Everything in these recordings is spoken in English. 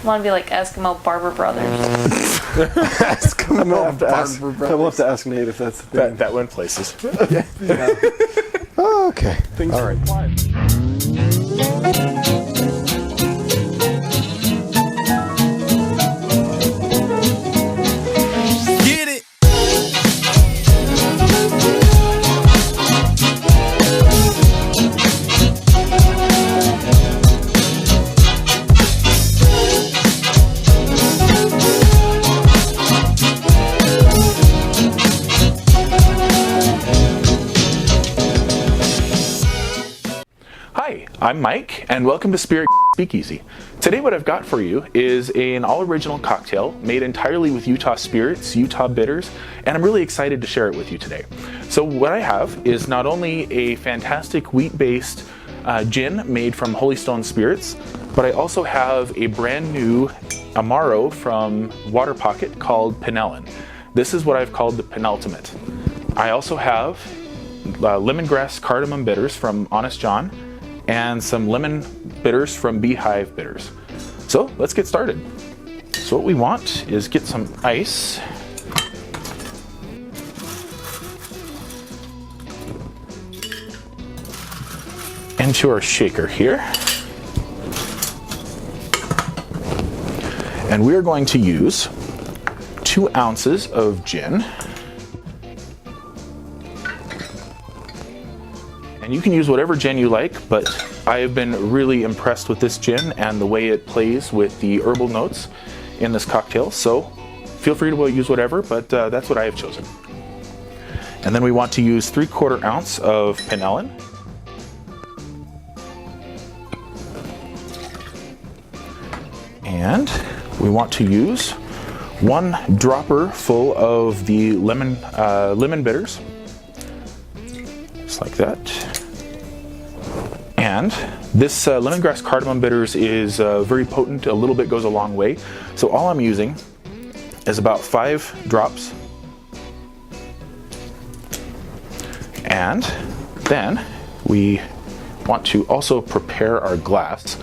I want to be like Eskimo Barber Brothers. Eskimo Barber Brothers. We'll have to ask Nate if that's the thing. That went places. Yeah. Okay. Things all right. Get it. Hi, I'm Mike, and welcome to Speakeasy. Today what I've got for you is an all-original cocktail made entirely with Utah spirits, Utah bitters, and I'm really excited to share it with you today. So what I have is not only a fantastic wheat-based gin made from Holystone Spirits, but I also have a brand new Amaro from Waterpocket called Pennelltimate. This is what I've called the Pennelltimate. I also have lemongrass cardamom bitters from Honest John, and some lemon bitters from Beehive Bitters. So let's get started. So what we want is get some ice. Into our shaker here. And we're going to use 2 ounces of gin. And you can use whatever gin you like, but I have been really impressed with this gin and the way it plays with the herbal notes in this cocktail. So feel free to use whatever, but that's what I have chosen. And then we want to use 3/4 ounce of Pennellin. And we want to use 1 dropper full of the lemon bitters, just like that. And this lemongrass cardamom bitters is very potent. A little bit goes a long way. So all I'm using is about 5 drops. And then we want to also prepare our glass.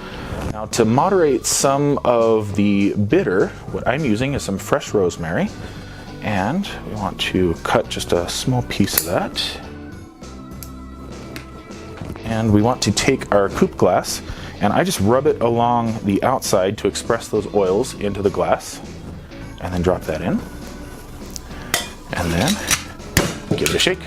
Now to moderate some of the bitter, what I'm using is some fresh rosemary. And we want to cut just a small piece of that. And we want to take our coupe glass, and I just rub it along the outside to express those oils into the glass, and then drop that in, and then give it a shake.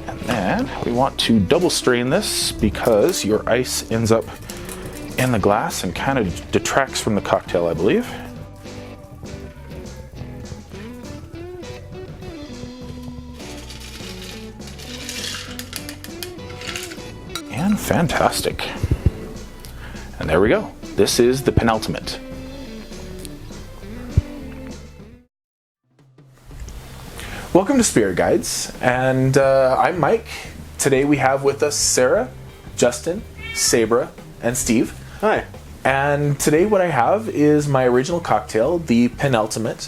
And then we want to double strain this because your ice ends up in the glass and kind of detracts from the cocktail, I believe. And fantastic. And there we go. This is the Pennelltimate. Welcome to Spirit Guides, and I'm Mike. Today we have with us Sarah, Justin, Sabra, and Steve. Hi. And today what I have is my original cocktail, the Pennelltimate.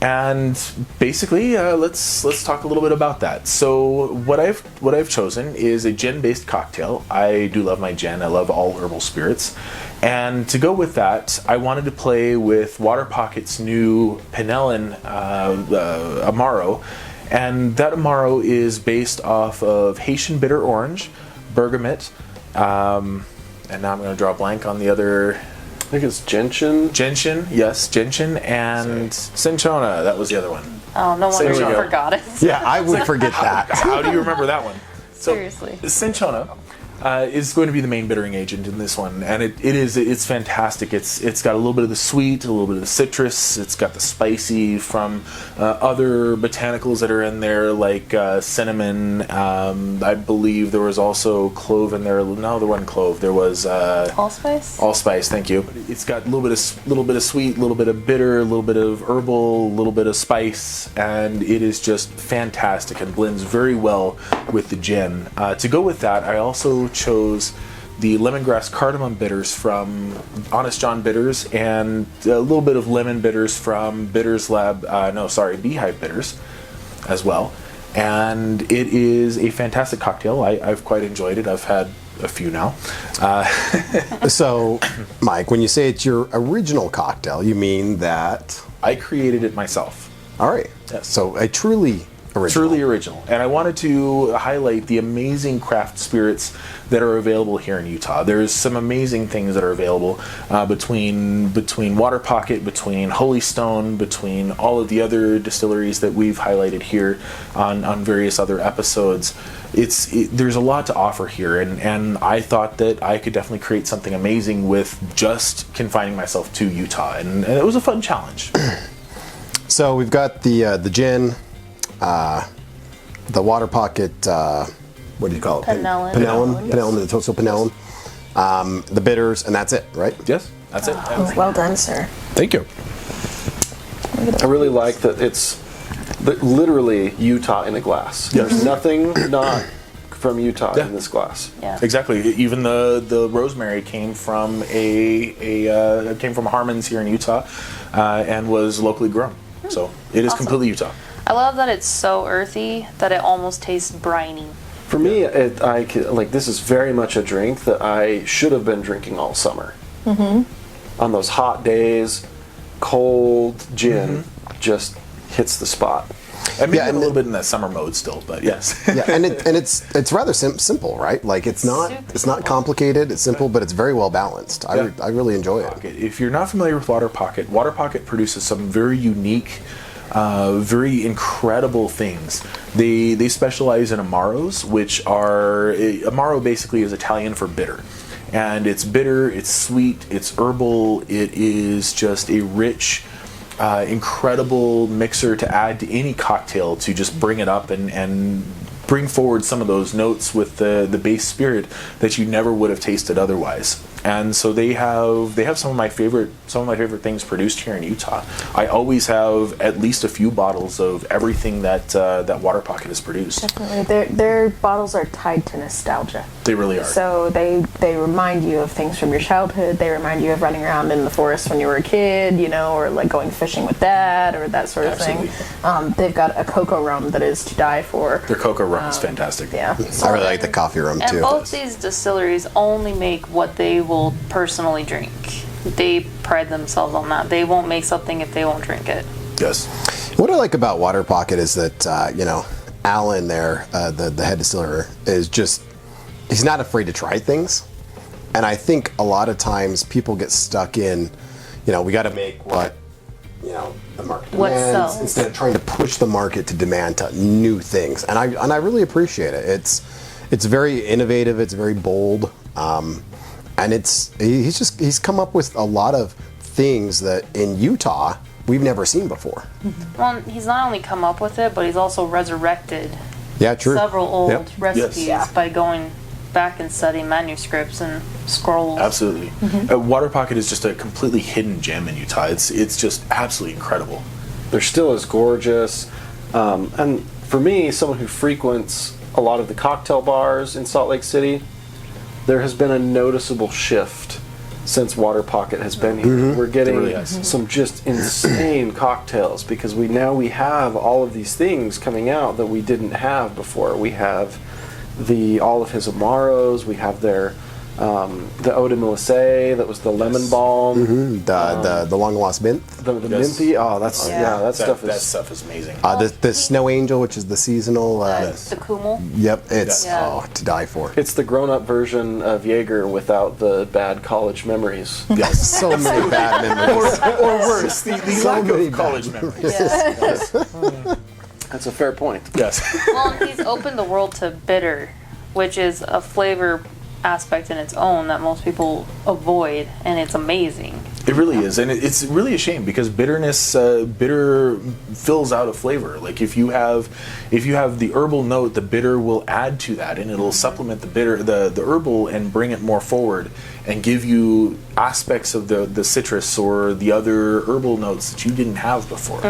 And basically, let's talk a little bit about that. So what I've chosen is a gin-based cocktail. I do love my gin. I love all herbal spirits. And to go with that, I wanted to play with Waterpocket's new Pennellin Amaro. And that Amaro is based off of Haitian bitter orange, bergamot, and now I'm going to draw a blank on the other. I think it's gentian. Gentian, yes, gentian, and cinchona. That was the other one. Oh, no wonder There we you go. forgot it. Yeah, I would forget that. How do you remember that one? So, Seriously. cinchona is going to be the main bittering agent in this one, and it's fantastic. It's got a little bit of the sweet, a little bit of the citrus. It's got the spicy from other botanicals that are in there, like cinnamon. I believe there was also clove in there. No, there wasn't clove. There was Allspice? allspice. Thank you. It's got a little bit of sweet, a little bit of bitter, a little bit of herbal, a little bit of spice, and it is just fantastic and blends very well with the gin. To go with that, I also chose the lemongrass cardamom bitters from Honest John Bitters, and a little bit of lemon bitters from Beehive Bitters as well. And it is a fantastic cocktail. I've quite enjoyed it. I've had a few now. So, Mike, when you say it's your original cocktail, you mean that... I created it myself. All right. Yes. So a truly original. Truly original. And I wanted to highlight the amazing craft spirits that are available here in Utah. There's some amazing things that are available between Waterpocket, between Holystone, between all of the other distilleries that we've highlighted here on various other episodes. There's a lot to offer here, and I thought that I could definitely create something amazing with just confining myself to Utah, and it was a fun challenge. So we've got the gin, the Waterpocket, what do you call it? Pennellum, the bitters, and that's it, right? Yes, that's it. Oh, well done, sir. Thank you. I really like that it's literally Utah in a glass. Yes. There's nothing not from Utah in this glass. Yeah. Exactly. Even the rosemary came from Harmon's here in Utah, and was locally grown. So it is completely Utah. I love that it's so earthy that it almost tastes briny. For me, this is very much a drink that I should have been drinking all summer. Mm-hmm. On those hot days, cold gin just hits the spot. I mean, a little bit in that summer mode still, but yes. Yeah, and it's rather simple, right? Like it's not complicated. It's simple, but it's very well balanced. I really enjoy it. If you're not familiar with Waterpocket produces some very unique, very incredible things. They specialize in amaros, which are amaro basically is Italian for bitter, and it's bitter, it's sweet, it's herbal. It is just a rich, incredible mixer to add to any cocktail to just bring it up and bring forward some of those notes with the base spirit that you never would have tasted otherwise. And so they have some of my favorite things produced here in Utah. I always have at least a few bottles of everything that Waterpocket has produced. Definitely, their bottles are tied to nostalgia. They really are. So they remind you of things from your childhood. They remind you of running around in the forest when you were a kid, or like going fishing with Dad, or that sort of thing. They've got a cocoa rum that is to die for. Their cocoa rum is fantastic. Yeah, I really like the coffee rum And too. both these distilleries only make what they will personally drink. They pride themselves on that. They won't make something if they won't drink it. Yes. What I like about Waterpocket is that Alan there, the head distiller, he's not afraid to try things, and I think a lot of times people get stuck in, we got to make what the market What demands, sells. instead of trying to push the market to demand to new things, and I really appreciate it. It's very innovative. It's very bold. And he's come up with a lot of things that in Utah we've never seen before. Well, he's not only come up with it, but he's also resurrected several old recipes by going back and studying manuscripts and scrolls. Absolutely. Waterpocket is just a completely hidden gem in Utah. It's just absolutely incredible. They're still as gorgeous. And for me, someone who frequents a lot of the cocktail bars in Salt Lake City, there has been a noticeable shift since Waterpocket has been here. We're getting some just insane cocktails because we have all of these things coming out that we didn't have before. We have all of his amaros. We have their the eau de Melissay, that was the lemon balm. The long lost mint. The minty. Oh, that stuff is amazing. The Snow Angel, which is the seasonal. The Kumel. Yep, it's to die for. It's the grown-up version of Jaeger without the bad college memories. Yes, so many bad memories. or worse, the lack of college memories. Yes. That's a fair point. Yes. Well, he's opened the world to bitter, which is a flavor aspect in its own that most people avoid, and it's amazing. It really is, and it's really a shame because bitter fills out a flavor. Like if you have the herbal note, the bitter will add to that, and it'll supplement the herbal and bring it more forward and give you aspects of the citrus or the other herbal notes that you didn't have before.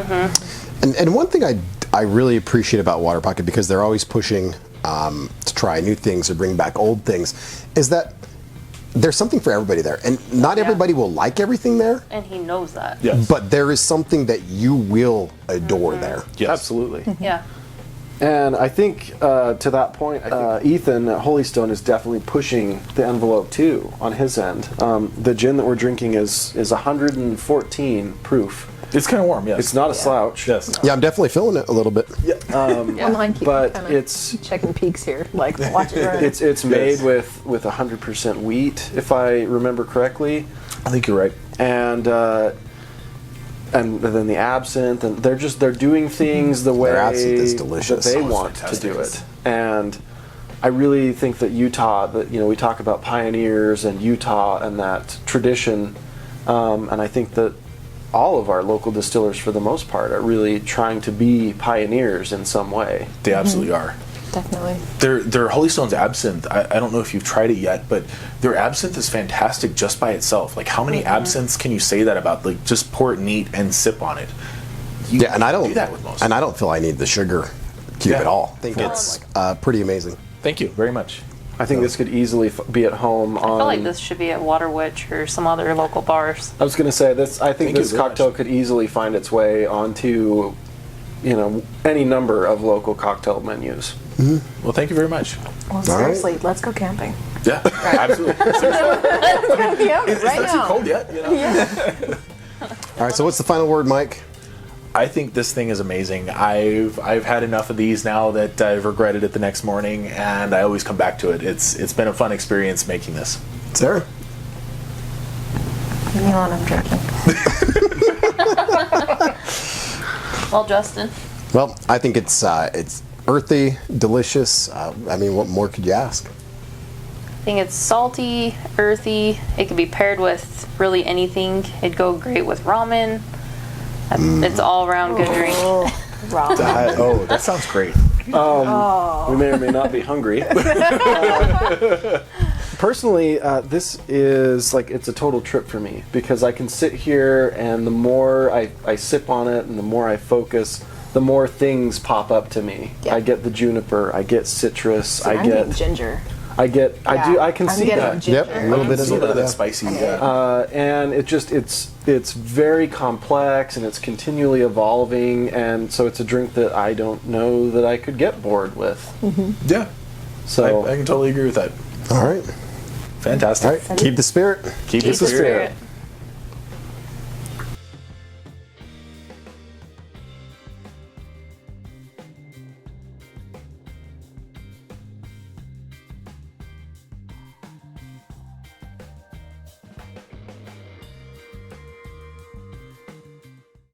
And one thing I really appreciate about Waterpocket, because they're always pushing to try new things or bring back old things, is that there's something for everybody there, and not everybody will like everything there. And he knows that. Yes. But there is something that you will adore there. Yes. Absolutely. Yeah. And I think to that point, Ethan at Holystone is definitely pushing the envelope too on his end. The gin that we're drinking is 114 proof. It's kind of warm, yes. It's not a slouch. Yes. Yeah, I'm definitely feeling it a little bit. Online keep But kinda it's checking peaks here, like watch it run. it's made with 100% wheat, if I remember correctly, I think you're right. and then the absinthe, and they're doing things the way Their absinthe is delicious. that they Oh, it's want to fantastic. do it. And I really think that Utah, that we talk about pioneers and Utah and that tradition, and I think that all of our local distillers, for the most part, are really trying to be pioneers in some way. They absolutely are. Definitely. Their Holystone's absinthe, I don't know if you've tried it yet, but their absinthe is fantastic just by itself. Like, how many absinthes can you say that about? Like, just pour it neat and sip on it. You Yeah, and I don't do that with most. And I don't feel I need the sugar cube Yeah. at all. I think Well, it's pretty amazing. Thank you very much. I think this could easily be at home on. I feel like this should be at Water Witch or some other local bars. I was going to say this. I think Thank you this very cocktail much. could easily find its way onto, any number of local cocktail menus. Well, thank you very much. Well, seriously, let's go camping. Yeah, absolutely. Yeah, It's right not too now. cold yet, All right, so what's the final word, Mike? I think this thing is amazing. I've had enough of these now that I've regretted it the next morning, and I always come back to it. It's been a fun experience making this. Sarah? Leave me alone, I'm drinking. Well, Justin. Well, I think it's earthy, delicious. I mean, what more could you ask? I think it's salty, earthy. It could be paired with really anything. It'd go great with ramen. It's all around good drink. Raw. That sounds great. We may or may not be hungry. Personally, this is it's a total trip for me because I can sit here and the more I sip on it and the more I focus, the more things pop up to me. Yeah. I get the juniper, I get citrus, I'm getting ginger. I can I'm see getting that. ginger. Yep, a little bit of A little bit of that yeah. spicy. And it's very complex and it's continually evolving, and so it's a drink that I don't know that I could get bored with. Yeah. So I can totally agree with that. All right. Fantastic. All right. Keep the spirit. Keep Keep it the spirit. spirit.